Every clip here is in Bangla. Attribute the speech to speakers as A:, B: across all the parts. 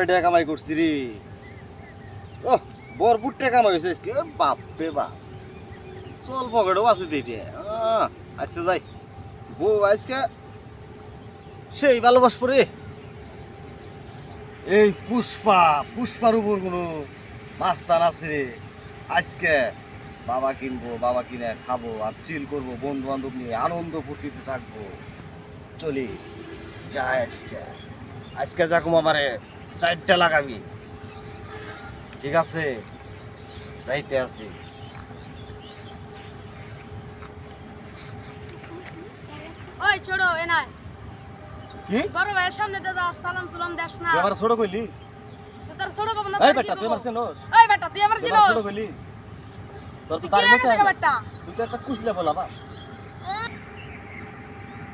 A: টাকা কামাই করছি রে। ও বরপুর টাকা কামাই হয়েছে আজকে, বাপ রে বাপ। চল পকেটও আছে দিটে। আজকে যাই, বউ আজকে সেই ভালোবাসবো রে। এই পুষ্পার উপর কোনো মাস্তান আছে রে। আজকে বাবা কিনবো, বাবা কিনে খাবো আর চিল করবো, বন্ধু বান্ধব নিয়ে আনন্দ ফুর্তিতে থাকবো। চলি যাই আজকে যাকুম আমারে 4টা লাগাবি, ঠিক আছে? যাইতে আছি।
B: ওই ছোড়ো এ নাই
A: কি
B: বড় ভাইয়ের সামনে দে দাও, সালাম সালাম দেশ না।
A: তুই আমার ছোট কইলি?
B: তুই তার ছোট কব না?
A: এই বেটা তুই আমার চেনস?
B: ওই বেটা তুই আমার
A: তুই
B: চিনোস?
A: ছোট কইলি? তোর তো
B: তুই
A: দাঁড়
B: কি
A: মতো
B: লাগে বেটা?
A: তুই তো একটা কুছলে বলা বা।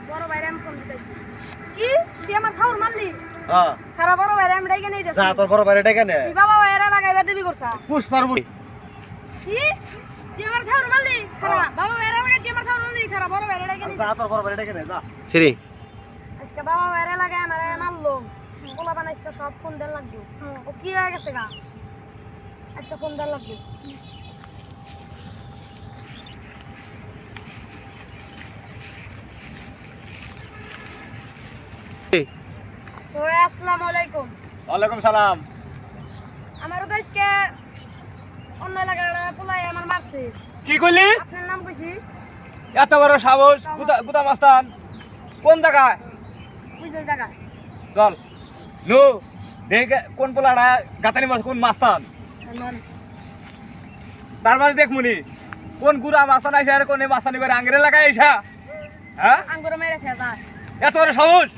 B: বড় ভাইরে আমি ফোন দিতেছি। কি তুই আমার খাওয়ার মারলি?
A: হ্যাঁ
B: খারাপ বড় ভাইরে আমি ডাইকে নেই
A: যা,
B: যাচ্ছি।
A: তোর বড় বাইরে ডেকে নে।
B: তুই বাবা ভাইরা লাগাইবা দিবি করছা?
A: পুষ্পার উপর
B: কি তুই আমার খাওয়ার মারলি? খারাপ বাবা ভাইরা লাগাই তুই আমার খাওয়ার মারলি? খারাপ বড় ভাইরে ডাইকে নেই।
A: যা, তোর বড় বাইরে ডেকে নে যা।
C: ছিরি
B: আজকে বাবা ভাইরা লাগাই আমারে মারলো। পোলা বানাইছে সব ফোন দেন লাগবে। ও কি হয়ে গেছে গা? আজকে ফোন দেন লাগবে। তো আসসালামু আলাইকুম।
C: ওয়ালাইকুম সালাম।
B: আমারও তো আজকে অন্য এলাকার পোলাই আমার মারছে।
C: কি কইলি?
B: আপনার নাম কইছি?
C: এত বড় সাহস? গুদা মাস্তান কোন জায়গায়?
B: বুঝো জায়গা।
C: চল নো দেখ কোন পোলাড়া গাতানি মাছ, কোন মাস্তান। তার মানে দেখ মুনি কোন গুড়া মাস্তান আইসা আর কোন মাস্তানি করে আঙ্গরে লাগাই আইসা। হ্যাঁ
B: আঙ্গুর মেরে খেয়ে যায়।
C: এত বড় সাহস?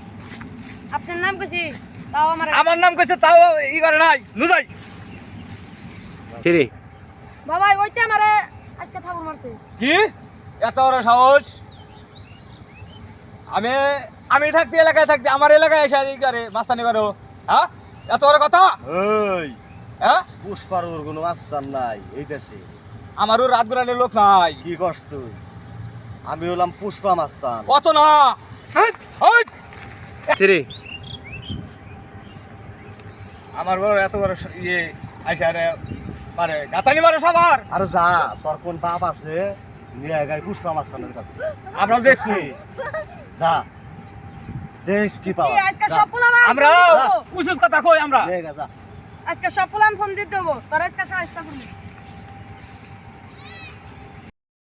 B: আপনার নাম কইছি তাও আমার
C: আমার নাম কইছে তাও ই করে নাই নুজাই। ছিরি
B: বাবা ওইতে আমারে আজকে ঠাকুর মারছে।
C: কি এত বড় সাহস? আমি থাকতে এলাকায় থাকতে আমার এলাকায় এসে ই করে মাস্তানি করো? হ্যাঁ এত বড় কথা?
A: ওই
C: হ্যাঁ
A: পুষ্পার উপর কোনো মাস্তান নাই এই দেশে।
C: আমারও রাত বেড়ানোর লোক নাই।
A: কি করছ তুই? আমি হলাম পুষ্পা মাস্তান।
C: কত না ছিরি আমার বড় এত বড় ইয়ে আইসা রে পারে গাতানি মারো সবার।
A: আর যা, তোর কোন বাপ আছে নিয়ে গাই পুষ্পা মাস্তানের কাছে।
C: আমরা দেখছি
A: যা, দেশ কি
B: কি
A: পাওয়া
B: আজকে সব পোলা আমার
C: আমরা উচিত কথা কই আমরা।
A: যা।
B: আজকে সব পোলা ফোন দিতে দেবো তোর আজকে সাহায্য করবি।